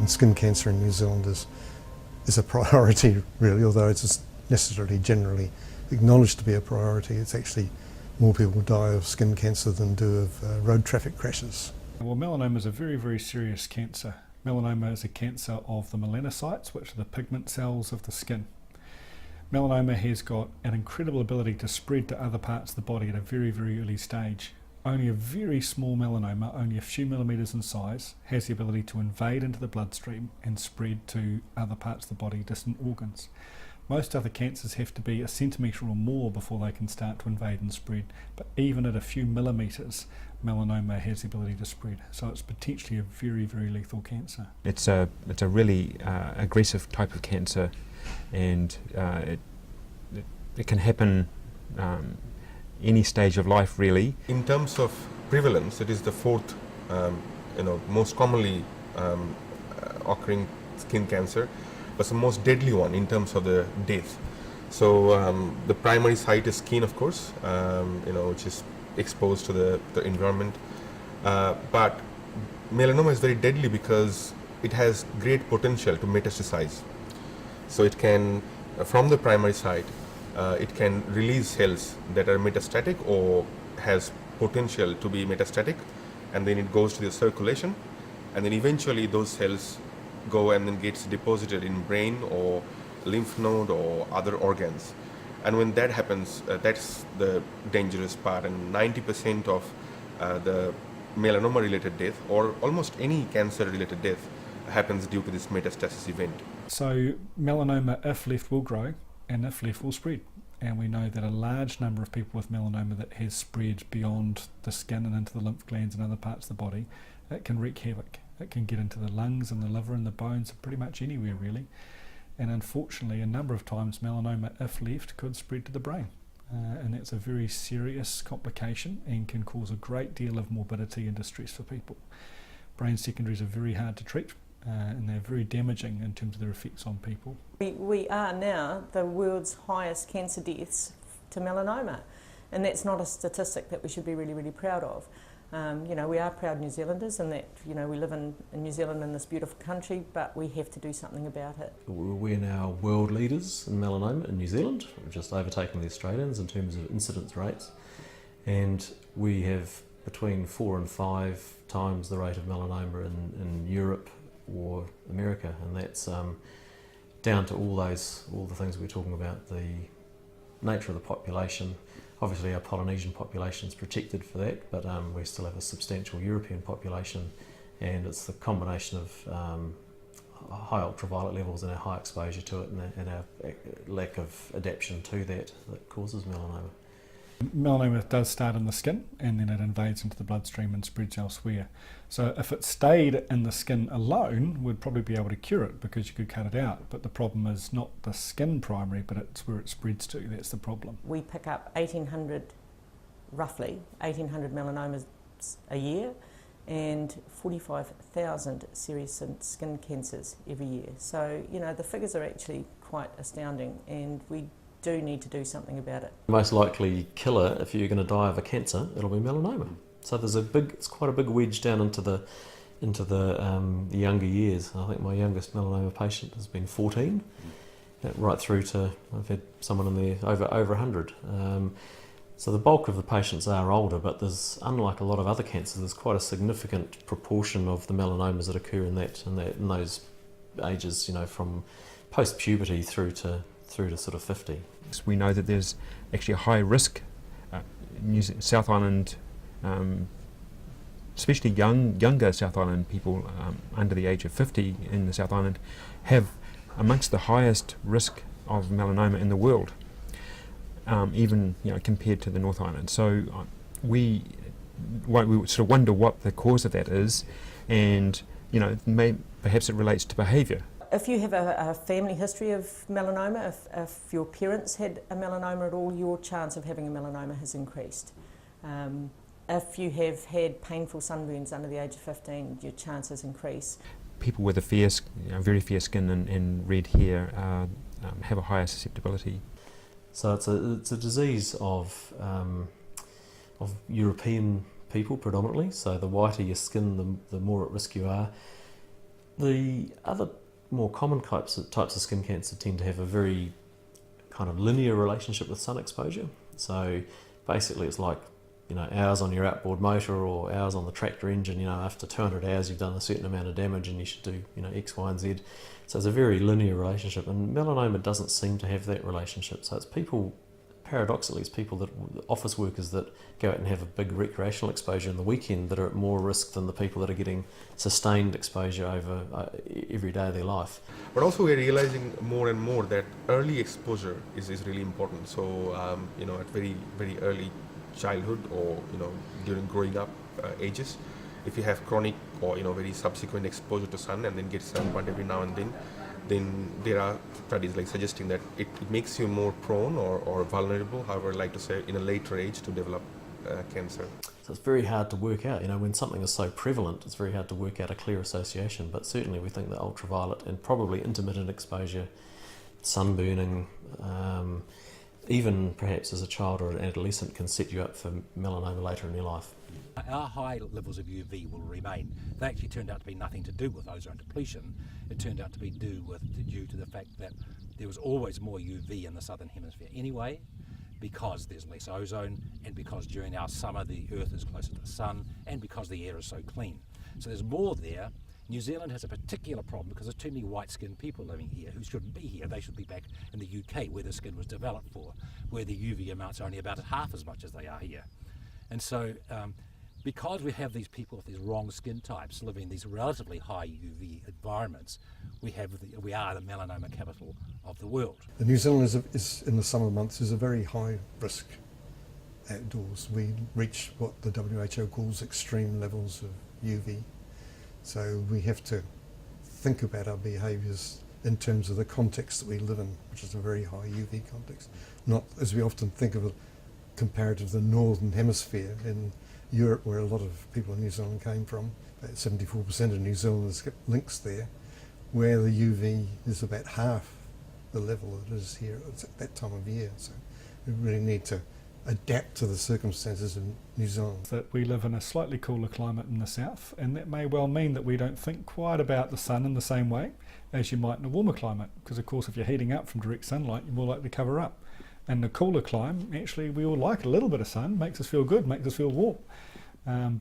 And skin cancer in New Zealand is a priority really, although it's necessarily generally acknowledged to be a priority. It's actually more people die of skin cancer than do of road traffic crashes. Well, melanoma is a very, very serious cancer. Melanoma is a cancer of the melanocytes, which are the pigment cells of the skin. Melanoma has got an incredible ability to spread to other parts of the body at a very, very early stage. Only a very small melanoma, only a few millimetres in size, has the ability to invade into the bloodstream and spread to other parts of the body, distant organs. Most other cancers have to be a centimetre or more before they can start to invade and spread, but even at a few millimetres, melanoma has the ability to spread. So it's potentially a very, very lethal cancer. It's a really aggressive type of cancer, and it can happen any stage of life really. In terms of prevalence, it is the fourth most commonly occurring skin cancer, but the most deadly one in terms of the death. So the primary site is skin, of course, which is exposed to the environment. But melanoma is very deadly because it has great potential to metastasize. So it can, from the primary site, it can release cells that are metastatic or has potential to be metastatic, and then it goes to the circulation, and then eventually those cells go and then gets deposited in brain or lymph node or other organs. And when that happens, that's the dangerous part, and 90% of the melanoma related death, or almost any cancer related death, happens due to this metastasis event. So melanoma, if left, will grow, and if left, will spread. And we know that a large number of people with melanoma that has spread beyond the skin and into the lymph glands and other parts of the body, it can wreak havoc. It can get into the lungs and the liver and the bones, pretty much anywhere really. And unfortunately, a number of times melanoma, if left, could spread to the brain. And that's a very serious complication and can cause a great deal of morbidity and distress for people. Brain secondaries are very hard to treat, and they're very damaging in terms of their effects on people. We are now the world's highest cancer deaths to melanoma, and that's not a statistic that we should be really, really proud of. We are proud New Zealanders, and that we live in New Zealand, in this beautiful country, but we have to do something about it. We're now world leaders in melanoma in New Zealand. We've just overtaken the Australians in terms of incidence rates, and we have between 4 and 5 times the rate of melanoma in Europe or America, and that's down to all the things we're talking about, the nature of the population. Obviously our Polynesian population is protected for that, but we still have a substantial European population, and it's the combination of high ultraviolet levels and our high exposure to it and our lack of adaptation to that causes melanoma. Melanoma does start in the skin, and then it invades into the bloodstream and spreads elsewhere. So if it stayed in the skin alone, we'd probably be able to cure it because you could cut it out. But the problem is not the skin primary, but it's where it spreads to. That's the problem. We pick up roughly 1,800 melanomas a year, and 45,000 serious skin cancers every year. So, the figures are actually quite astounding, and we do need to do something about it. Most likely killer, if you're going to die of a cancer, it'll be melanoma. So it's quite a big wedge down into the younger years. I think my youngest melanoma patient has been 14, right through to, I've had someone in there over 100. So the bulk of the patients are older, but there's, unlike a lot of other cancers, there's quite a significant proportion of the melanomas that occur in those ages, from post-puberty through to sort of 50. We know that there's actually a high risk. South Island, especially younger South Island people under the age of 50 in the South Island, have amongst the highest risk of melanoma in the world, even compared to the North Island. So we sort of wonder what the cause of that is, and perhaps it relates to behaviour. If you have a family history of melanoma, if your parents had a melanoma at all, your chance of having a melanoma has increased. If you have had painful sunburns under the age of 15, your chances increase. People with a very fair skin and red hair have a higher susceptibility. So it's a disease of European people predominantly. So the whiter your skin, the more at risk you are. The other more common types of skin cancer tend to have a very kind of linear relationship with sun exposure. So basically it's like, hours on your outboard motor or hours on the tractor engine. After 200 hours you've done a certain amount of damage and you should do X, Y and Z. So it's a very linear relationship, and melanoma doesn't seem to have that relationship. So it's people, paradoxically, it's people office workers that go out and have a big recreational exposure in the weekend that are at more risk than the people that are getting sustained exposure over every day of their life. But also we're realizing more and more that early exposure is really important. So, at very, very early childhood or, during growing up ages, if you have chronic or, very subsequent exposure to sun and then get sunburned every now and then there are studies like suggesting that it makes you more prone or vulnerable, however I like to say, in a later age to develop cancer. So it's very hard to work out, when something is so prevalent, it's very hard to work out a clear association, but certainly we think that ultraviolet and probably intermittent exposure, sunburning, even perhaps as a child or an adolescent can set you up for melanoma later in your life. Our high levels of UV will remain. They actually turned out to be nothing to do with ozone depletion. It turned out to be due to the fact that there was always more UV in the southern hemisphere anyway, because there's less ozone, and because during our summer the earth is closer to the sun, and because the air is so clean. So there's more there. New Zealand has a particular problem because there's too many white-skinned people living here who shouldn't be here. They should be back in the UK where the skin was developed for, where the UV amounts are only about half as much as they are here. And so because we have these people with these wrong skin types living in these relatively high UV environments, we are the melanoma capital of the world. New Zealand is in the summer months is a very high risk outdoors. We reach what the WHO calls extreme levels of UV. So we have to think about our behaviours in terms of the context that we live in, which is a very high UV context. Not as we often think of it comparative to the northern hemisphere in Europe, where a lot of people in New Zealand came from. About 74% of New Zealanders get links there, where the UV is about half the level it is here at that time of year. So we really need to adapt to the circumstances in New Zealand. That we live in a slightly cooler climate in the south, and that may well mean that we don't think quite about the sun in the same way as you might in a warmer climate, because of course if you're heating up from direct sunlight you're more likely to cover up. And the cooler climate, actually we all like a little bit of sun, makes us feel good, makes us feel warm.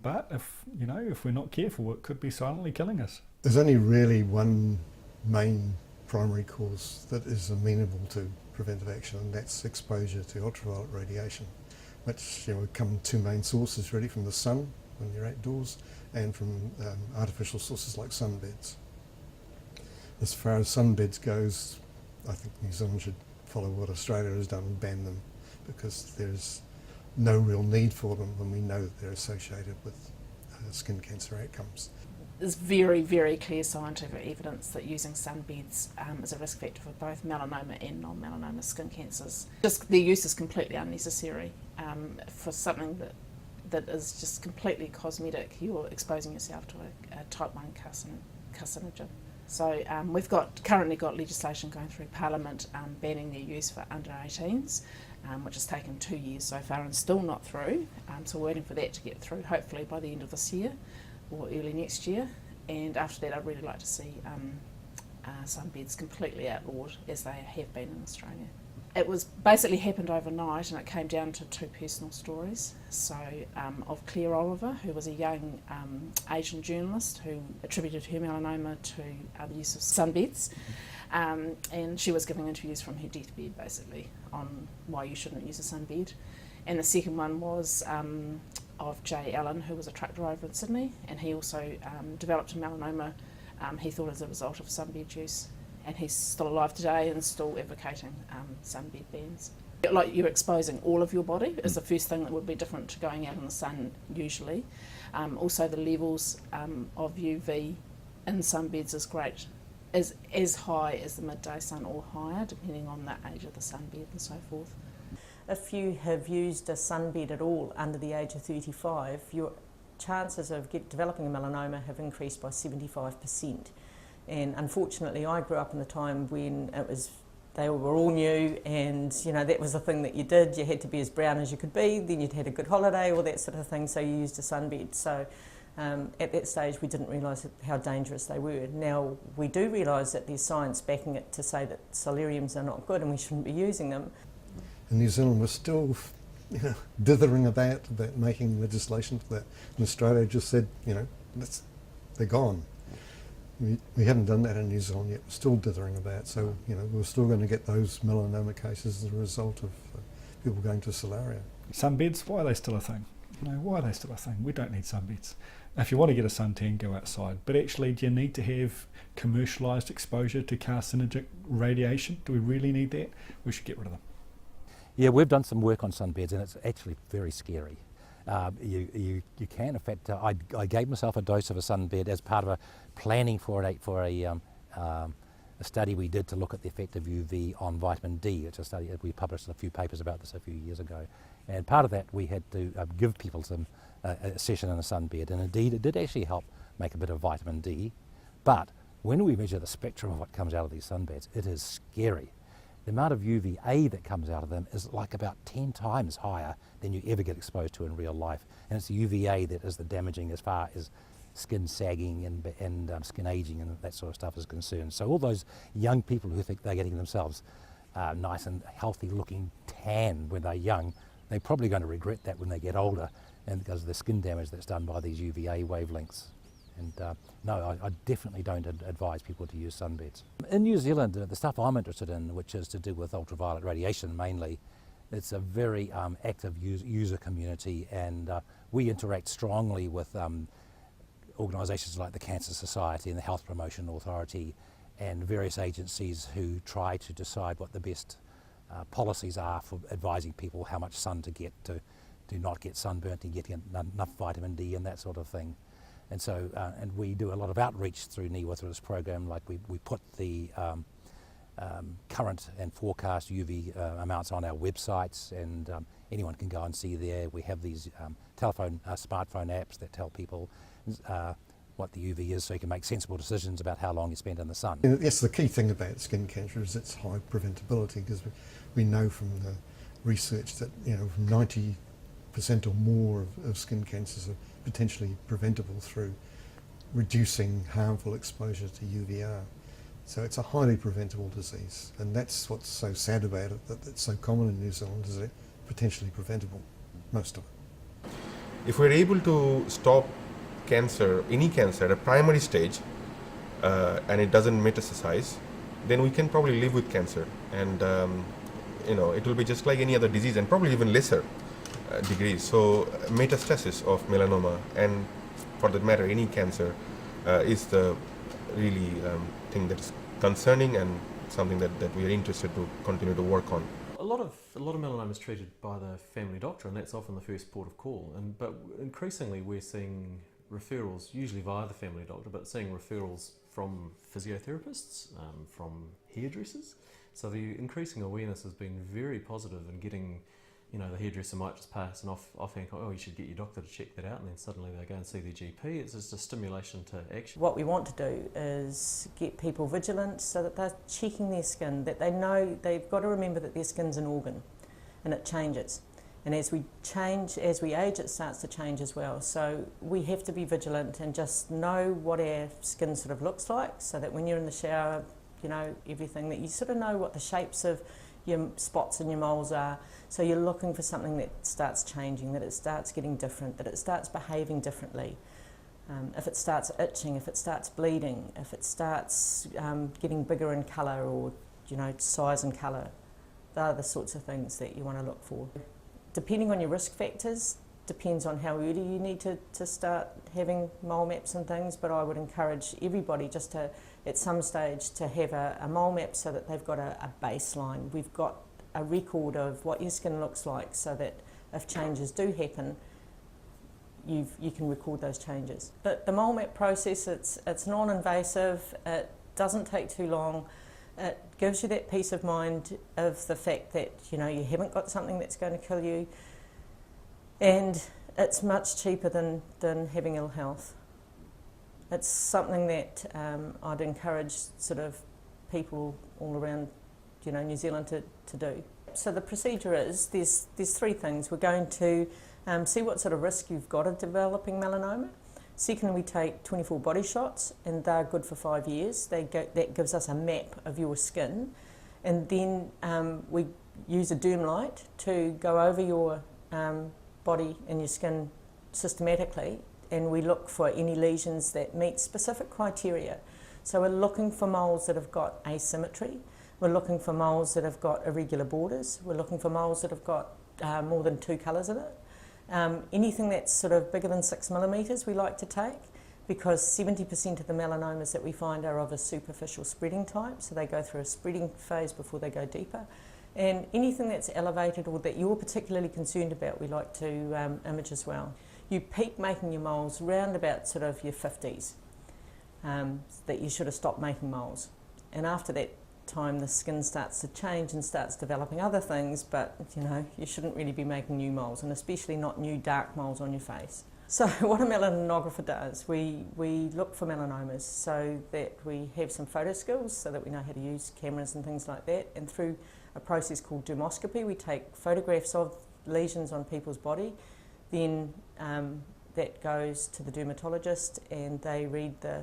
But if we're not careful, it could be silently killing us. There's only really one main primary cause that is amenable to preventive action, and that's exposure to ultraviolet radiation, which come two main sources really, from the sun when you're outdoors and from artificial sources like sunbeds. As far as sunbeds goes, I think New Zealand should follow what Australia has done and ban them, because there's no real need for them when we know that they're associated with skin cancer outcomes. There's very, very clear scientific evidence that using sunbeds is a risk factor for both melanoma and non-melanoma skin cancers. Just their use is completely unnecessary for something that is just completely cosmetic. You're exposing yourself to a type 1 carcinogen. So we've currently got legislation going through Parliament banning their use for under 18s, which has taken 2 years so far and still not through. So we're waiting for that to get through, hopefully by the end of this year or early next year. And after that, I'd really like to see sunbeds completely outlawed, as they have been in Australia. It was basically happened overnight, and it came down to two personal stories. So of Claire Oliver, who was a young Asian journalist who attributed her melanoma to the use of sunbeds, and she was giving interviews from her deathbed basically on why you shouldn't use a sunbed. And the second one was of Jay Allen, who was a truck driver in Sydney, and he also developed a melanoma, he thought as a result of sunbed use. And he's still alive today and still advocating sunbed bans. Like, you're exposing all of your body is the first thing that would be different to going out in the sun usually. Also the levels of UV in sunbeds is great, is as high as the midday sun or higher, depending on the age of the sunbed and so forth. If you have used a sunbed at all under the age of 35, your chances of developing a melanoma have increased by 75%. And unfortunately, I grew up in the time when they were all new, and that was the thing that you did. You had to be as brown as you could be, then you'd had a good holiday, all that sort of thing, so you used a sunbed. So At that stage we didn't realise how dangerous they were. Now we do realise that there's science backing it to say that solariums are not good and we shouldn't be using them. In New Zealand we're still dithering about making legislation for that. And Australia just said, they're gone. We haven't done that in New Zealand yet. We're still dithering about. So, we're still going to get those melanoma cases as a result of people going to solaria. Sunbeds, why are they still a thing? Why are they still a thing? We don't need sunbeds. If you want to get a suntan, go outside. But actually, do you need to have commercialised exposure to carcinogenic radiation? Do we really need that? We should get rid of them. Yeah, we've done some work on sunbeds and it's actually very scary. You can, in fact, I gave myself a dose of a sunbed as part of a planning for a study we did to look at the effect of UV on vitamin D. It's a study that we published a few papers about this a few years ago. And part of that we had to give people a session in a sunbed, and indeed it did actually help make a bit of vitamin D. But when we measure the spectrum of what comes out of these sunbeds, it is scary. The amount of UVA that comes out of them is like about 10 times higher than you ever get exposed to in real life. And it's the UVA that is the damaging as far as skin sagging and skin aging and that sort of stuff is concerned. So all those young people who think they're getting themselves nice and healthy looking tan when they're young, they're probably going to regret that when they get older, and because of the skin damage that's done by these UVA wavelengths. And no, I definitely don't advise people to use sunbeds. In New Zealand, the stuff I'm interested in, which is to do with ultraviolet radiation mainly, it's a very active user community, and we interact strongly with organisations like the Cancer Society and the Health Promotion Authority and various agencies who try to decide what the best policies are for advising people how much sun to get to not get sunburnt and get enough vitamin D and that sort of thing. And so, and we do a lot of outreach through NIWA through this program. Like we put the current and forecast UV amounts on our websites, and anyone can go and see there. We have these smartphone apps that tell people what the UV is, so you can make sensible decisions about how long you spend in the sun. Yes, the key thing about skin cancer is its high preventability, because we know from the research that 90% or more of skin cancers are potentially preventable through reducing harmful exposure to UVR. So it's a highly preventable disease, and that's what's so sad about it, that it's so common in New Zealand, is it's potentially preventable, most of it. If we're able to stop cancer, any cancer at a primary stage, and it doesn't metastasize, then we can probably live with cancer, and it will be just like any other disease, and probably even lesser degrees. So metastasis of melanoma, and for that matter any cancer, is the really thing that is concerning and something that we are interested to continue to work on. A lot of melanoma is treated by the family doctor, and that's often the first port of call. But increasingly we're seeing referrals, usually via the family doctor, but seeing referrals from physiotherapists, from hairdressers. So the increasing awareness has been very positive in getting, the hairdresser might just pass an offhand, you should get your doctor to check that out, and then suddenly they go and see their GP. It's just a stimulation to action. What we want to do is get people vigilant so that they're checking their skin, that they know they've got to remember that their skin's an organ and it changes. And as we age, it starts to change as well. So we have to be vigilant and just know what our skin sort of looks like, so that when you're in the shower, everything, that you sort of know what the shapes of your spots and your moles are. So you're looking for something that starts changing, that it starts getting different, that it starts behaving differently. If it starts itching, if it starts bleeding, if it starts getting bigger in colour, or size and colour, they're the sorts of things that you want to look for. Depending on your risk factors, depends on how early you need to start having mole maps and things, but I would encourage everybody just to, at some stage, to have a mole map so that they've got a baseline. We've got a record of what your skin looks like, so that if changes do happen, you can record those changes. But the mole map process, it's non-invasive, it doesn't take too long, it gives you that peace of mind of the fact that you haven't got something that's going to kill you, and it's much cheaper than having ill health. It's something that I'd encourage sort of people all around New Zealand to do. So the procedure is, there's three things. We're going to see what sort of risk you've got of developing melanoma. Second, we take 24 body shots, and they're good for 5 years. That gives us a map of your skin. And then we use a derm light to go over your body and your skin systematically, and we look for any lesions that meet specific criteria. So we're looking for moles that have got asymmetry, we're looking for moles that have got irregular borders, we're looking for moles that have got more than 2 colours in it. Anything that's sort of bigger than 6 millimetres we like to take, because 70% of the melanomas that we find are of a superficial spreading type, so they go through a spreading phase before they go deeper. And anything that's elevated or that you're particularly concerned about, we like to image as well. You peak making your moles round about sort of your 50s, that you should have stopped making moles. And after that time, the skin starts to change and starts developing other things, but you know, you shouldn't really be making new moles, and especially not new dark moles on your face. So what a melanographer does, we look for melanomas so that we have some photo skills, so that we know how to use cameras and things like that, and through a process called dermoscopy, we take photographs of lesions on people's body. Then that goes to the dermatologist, and they read the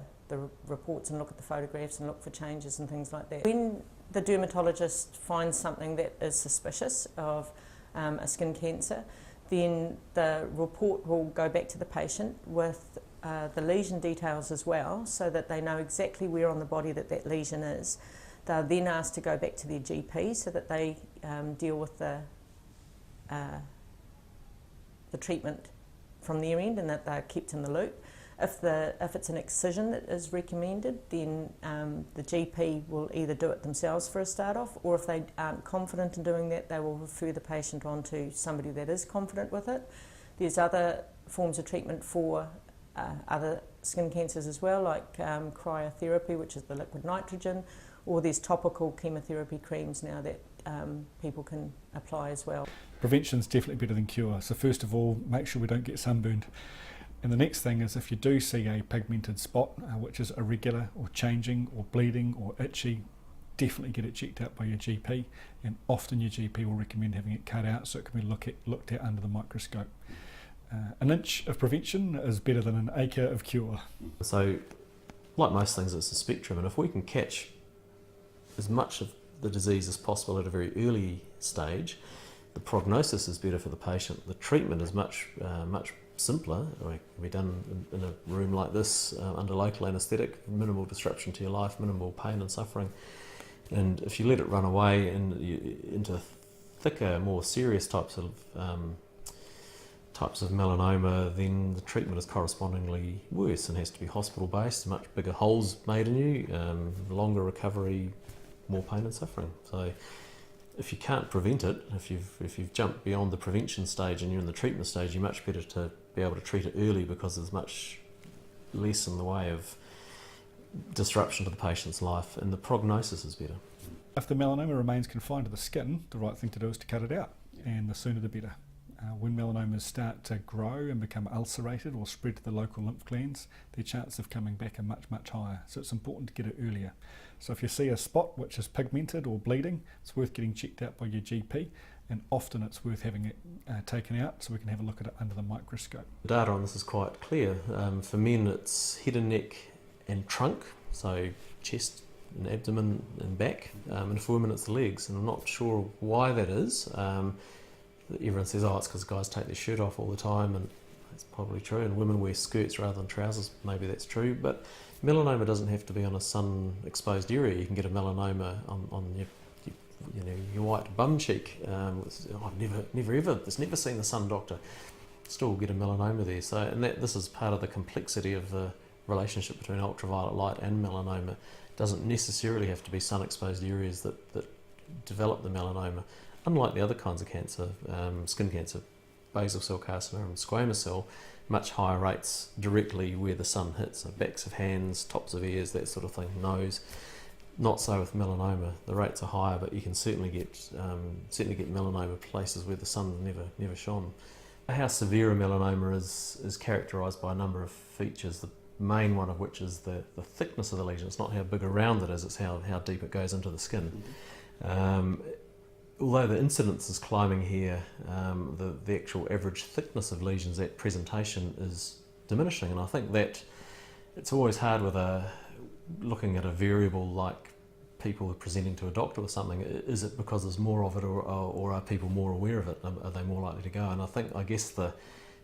reports and look at the photographs and look for changes and things like that. When the dermatologist finds something that is suspicious of a skin cancer, then the report will go back to the patient with the lesion details as well, so that they know exactly where on the body that lesion is. They're then asked to go back to their GP so that they deal with the treatment from their end, and that they're kept in the loop. If it's an excision that is recommended, then the GP will either do it themselves for a start off, or if they aren't confident in doing that, they will refer the patient on to somebody that is confident with it. There's other forms of treatment for other skin cancers as well, like cryotherapy, which is the liquid nitrogen, or there's topical chemotherapy creams now that people can apply as well. Prevention's definitely better than cure. So first of all, make sure we don't get sunburned. And the next thing is, if you do see a pigmented spot which is irregular or changing or bleeding or itchy, definitely get it checked out by your GP, and often your GP will recommend having it cut out so it can be looked at under the microscope. An inch of prevention is better than an acre of cure. So, like most things, it's a spectrum, and if we can catch as much of the disease as possible at a very early stage, the prognosis is better for the patient. The treatment is much simpler. It can be done in a room like this under local anaesthetic, minimal disruption to your life, minimal pain and suffering. And if you let it run away into thicker, more serious types of melanoma, then the treatment is correspondingly worse and has to be hospital-based. Much bigger holes made in you, longer recovery, more pain and suffering. So if you can't prevent it, if you've jumped beyond the prevention stage and you're in the treatment stage, you're much better to be able to treat it early, because there's much less in the way of disruption to the patient's life, and the prognosis is better. If the melanoma remains confined to the skin, the right thing to do is to cut it out, and the sooner the better. When melanomas start to grow and become ulcerated or spread to the local lymph glands, their chance of coming back are much, much higher. So it's important to get it earlier. So if you see a spot which is pigmented or bleeding, it's worth getting checked out by your GP, and often it's worth having it taken out so we can have a look at it under the microscope. The data on this is quite clear. For men, it's head and neck and trunk, so chest and abdomen and back, and for women it's the legs, and I'm not sure why that is. Everyone says, oh, it's because guys take their shirt off all the time, and that's probably true, and women wear skirts rather than trousers, maybe that's true, but melanoma doesn't have to be on a sun-exposed area. You can get a melanoma on your white bum cheek. I've never seen the sun doctor. Still get a melanoma there. So, and this is part of the complexity of the relationship between ultraviolet light and melanoma. It doesn't necessarily have to be sun-exposed areas that develop the melanoma. Unlike the other kinds of cancer, skin cancer, basal cell carcinoma, squamous cell, much higher rates directly where the sun hits, so backs of hands, tops of ears, that sort of thing, nose. Not so with melanoma. The rates are higher, but you can certainly get melanoma places where the sun never shone. How severe a melanoma is characterised by a number of features. The main one of which is the thickness of the lesion. It's not how big around it is; it's how deep it goes into the skin. Although the incidence is climbing here, the actual average thickness of lesions at presentation is diminishing. And I think that it's always hard with looking at a variable like people presenting to a doctor with something. Is it because there's more of it, or are people more aware of it? Are they more likely to go? And I guess the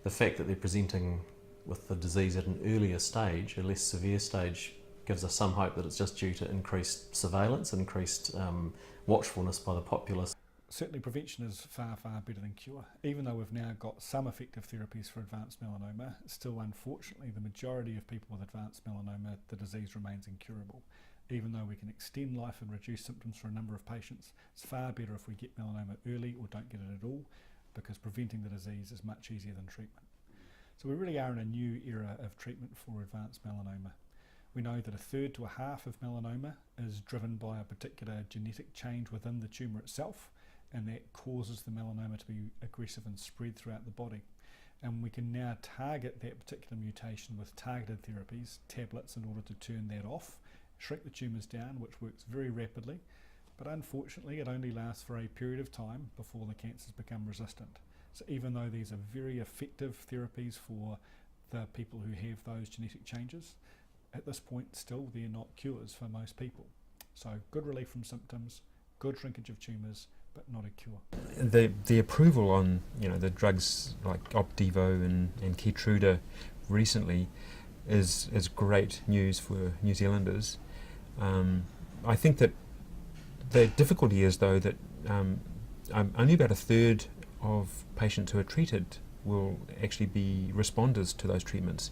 fact that they're presenting with the disease at an earlier stage, a less severe stage, gives us some hope that it's just due to increased surveillance, increased watchfulness by the populace. Certainly prevention is far, far better than cure. Even though we've now got some effective therapies for advanced melanoma, still unfortunately the majority of people with advanced melanoma, the disease remains incurable. Even though we can extend life and reduce symptoms for a number of patients, it's far better if we get melanoma early or don't get it at all, because preventing the disease is much easier than treatment. So we really are in a new era of treatment for advanced melanoma. We know that a third to a half of melanoma is driven by a particular genetic change within the tumour itself, and that causes the melanoma to be aggressive and spread throughout the body. And we can now target that particular mutation with targeted therapies, tablets, in order to turn that off, shrink the tumours down, which works very rapidly, but unfortunately it only lasts for a period of time before the cancers become resistant. So even though these are very effective therapies for the people who have those genetic changes, at this point still they're not cures for most people. So good relief from symptoms, good shrinkage of tumours, but not a cure. The approval on the drugs like Opdivo and Keytruda recently is great news for New Zealanders. I think that the difficulty is though that only about a third of patients who are treated will actually be responders to those treatments,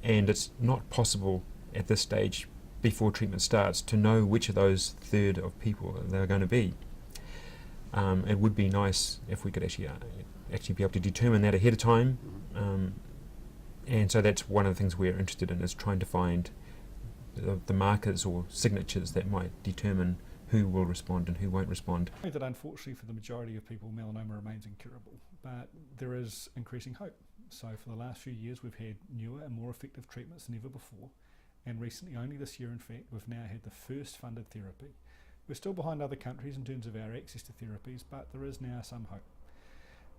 and it's not possible at this stage before treatment starts to know which of those third of people they're going to be. It would be nice if we could actually be able to determine that ahead of time, and so that's one of the things we're interested in, is trying to find the markers or signatures that might determine who will respond and who won't respond. I know that unfortunately for the majority of people melanoma remains incurable, but there is increasing hope. So for the last few years we've had newer and more effective treatments than ever before, and recently, only this year in fact, we've now had the first funded therapy. We're still behind other countries in terms of our access to therapies, but there is now some hope.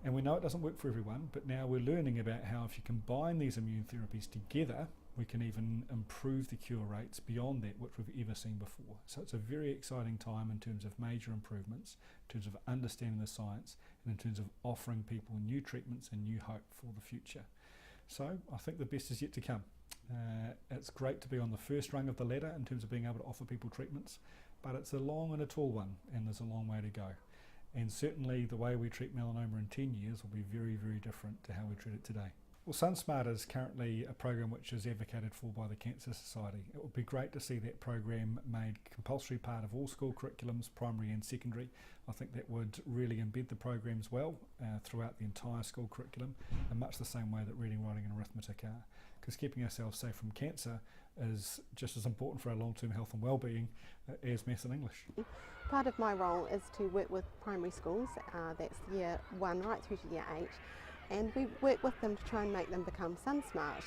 And we know it doesn't work for everyone, but now we're learning about how if you combine these immune therapies together, we can even improve the cure rates beyond that which we've ever seen before. So it's a very exciting time in terms of major improvements, in terms of understanding the science, and in terms of offering people new treatments and new hope for the future. So I think the best is yet to come. It's great to be on the first rung of the ladder in terms of being able to offer people treatments, but it's a long and a tall one, and there's a long way to go. And certainly the way we treat melanoma in 10 years will be very, very different to how we treat it today. Well, SunSmart is currently a program which is advocated for by the Cancer Society. It would be great to see that program made compulsory part of all school curriculums, primary and secondary. I think that would really embed the programs well throughout the entire school curriculum, in much the same way that reading, writing and arithmetic are. Because keeping ourselves safe from cancer is just as important for our long-term health and well-being as maths and English. Part of my role is to work with primary schools, that's year 1 right through to year 8, and we work with them to try and make them become SunSmart.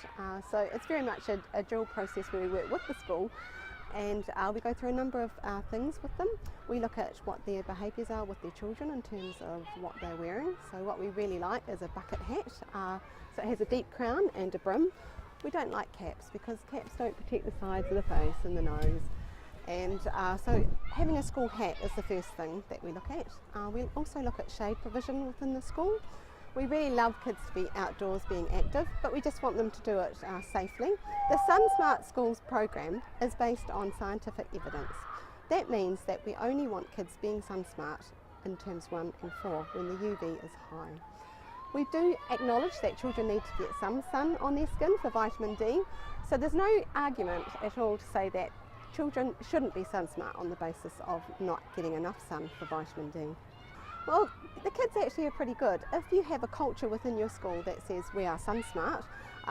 So it's very much a dual process where we work with the school, and we go through a number of things with them. We look at what their behaviours are with their children in terms of what they're wearing. So what we really like is a bucket hat, so it has a deep crown and a brim. We don't like caps because caps don't protect the sides of the face and the nose. And so having a school hat is the first thing that we look at. We also look at shade provision within the school. We really love kids to be outdoors being active, but we just want them to do it safely. The SunSmart Schools program is based on scientific evidence. That means that we only want kids being SunSmart in terms 1 and 4 when the UV is high. We do acknowledge that children need to get some sun on their skin for vitamin D, so there's no argument at all to say that children shouldn't be SunSmart on the basis of not getting enough sun for vitamin D. Well, the kids actually are pretty good. If you have a culture within your school that says we are SunSmart,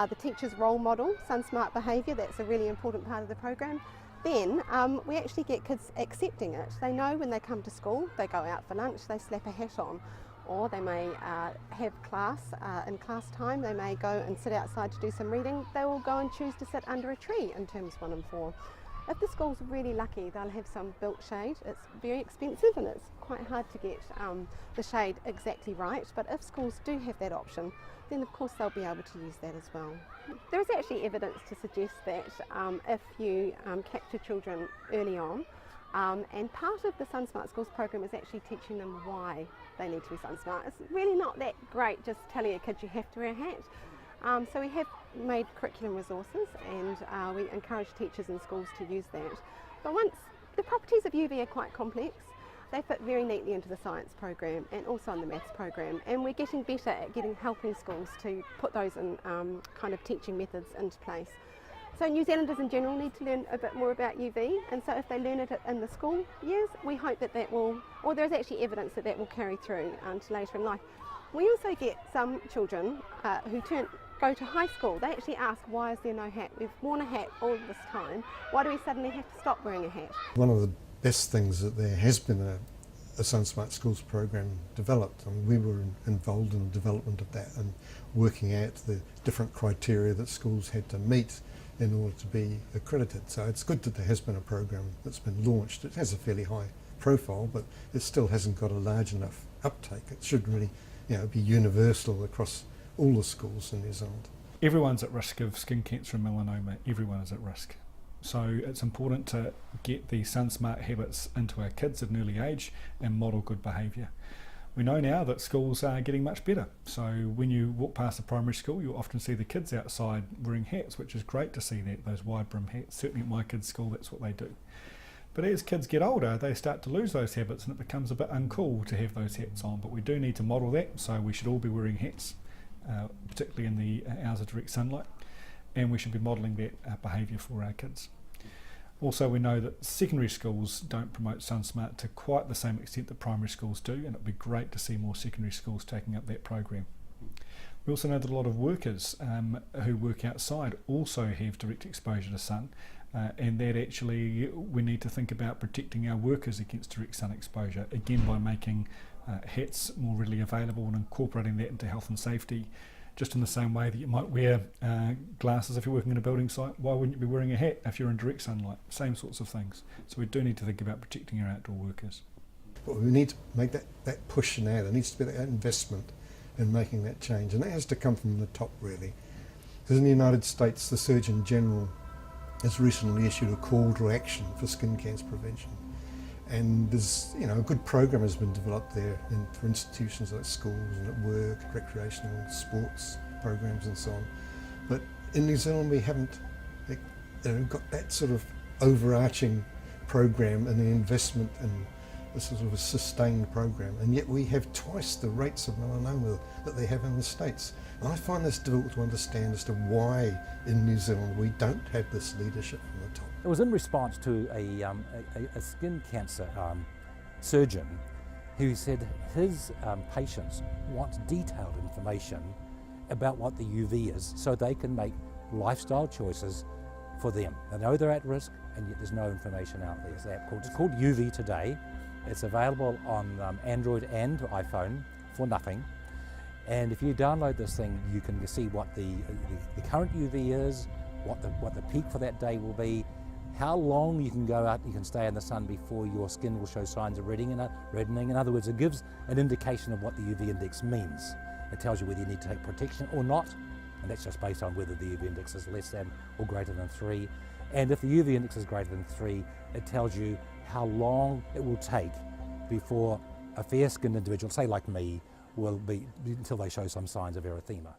the teachers role model SunSmart behaviour, that's a really important part of the program, then we actually get kids accepting it. They know when they come to school, they go out for lunch, they slap a hat on, or they may have class, in class time they may go and sit outside to do some reading. They will go and choose to sit under a tree in terms 1 and 4. If the school's really lucky, they'll have some built shade. It's very expensive and it's quite hard to get the shade exactly right, but if schools do have that option, then of course they'll be able to use that as well. There is actually evidence to suggest that if you capture children early on, and part of the Sun Smart Schools program is actually teaching them why they need to be sun smart. It's really not that great just telling a kid you have to wear a hat. So we have made curriculum resources and we encourage teachers and schools to use that. But once the properties of UV are quite complex, they fit very neatly into the science program and also in the maths program, and we're getting better at helping schools to put those in kind of teaching methods into place. So New Zealanders in general need to learn a bit more about UV, and so if they learn it in the school years, we hope that will, or there's actually evidence that will carry through to later in life. We also get some children who go to high school. They actually ask, why is there no hat? We've worn a hat all this time. Why do we suddenly have to stop wearing a hat? One of the best things that there has been a Sun Smart Schools program developed, and we were involved in the development of that and working out the different criteria that schools had to meet in order to be accredited. So it's good that there has been a program that's been launched. It has a fairly high profile, but it still hasn't got a large enough uptake. It should really, be universal across all the schools in New Zealand. Everyone's at risk of skin cancer and melanoma. Everyone is at risk. So it's important to get the sun smart habits into our kids at an early age and model good behaviour. We know now that schools are getting much better. So when you walk past a primary school, you'll often see the kids outside wearing hats, which is great to see that, those wide brim hats. Certainly at my kids' school, that's what they do. But as kids get older, they start to lose those habits and it becomes a bit uncool to have those hats on. But we do need to model that, so we should all be wearing hats, particularly in the hours of direct sunlight. And we should be modelling that behaviour for our kids. Also, we know that secondary schools don't promote Sun Smart to quite the same extent that primary schools do, and it would be great to see more secondary schools taking up that program. We also know that a lot of workers who work outside also have direct exposure to sun, and that actually we need to think about protecting our workers against direct sun exposure, again by making hats more readily available and incorporating that into health and safety. Just in the same way that you might wear glasses if you're working in a building site, why wouldn't you be wearing a hat if you're in direct sunlight? Same sorts of things. So we do need to think about protecting our outdoor workers. But we need to make that push now. There needs to be that investment in making that change, and that has to come from the top really. Because in the United States, the Surgeon General has recently issued a call to action for skin cancer prevention. And there's, a good program has been developed there for institutions like schools and at work, recreational, sports programs and so on. But in New Zealand we haven't got that sort of overarching program and the investment in a sort of a sustained program. And yet we have twice the rates of melanoma that they have in the States. And I find this difficult to understand as to why in New Zealand we don't have this leadership from the top. It was in response to a skin cancer surgeon who said his patients want detailed information about what the UV is so they can make lifestyle choices for them. They know they're at risk and yet there's no information out there. There's an app it's called UV Today. It's available on Android and iPhone for nothing. And if you download this thing, you can see what the current UV is, what the peak for that day will be, how long you can go out, you can stay in the sun before your skin will show signs of reddening. In other words, it gives an indication of what the UV index means. It tells you whether you need to take protection or not, and that's just based on whether the UV index is less than or greater than 3. And if the UV index is greater than 3, it tells you how long it will take before a fair-skinned individual, say like me, will be until they show some signs of erythema.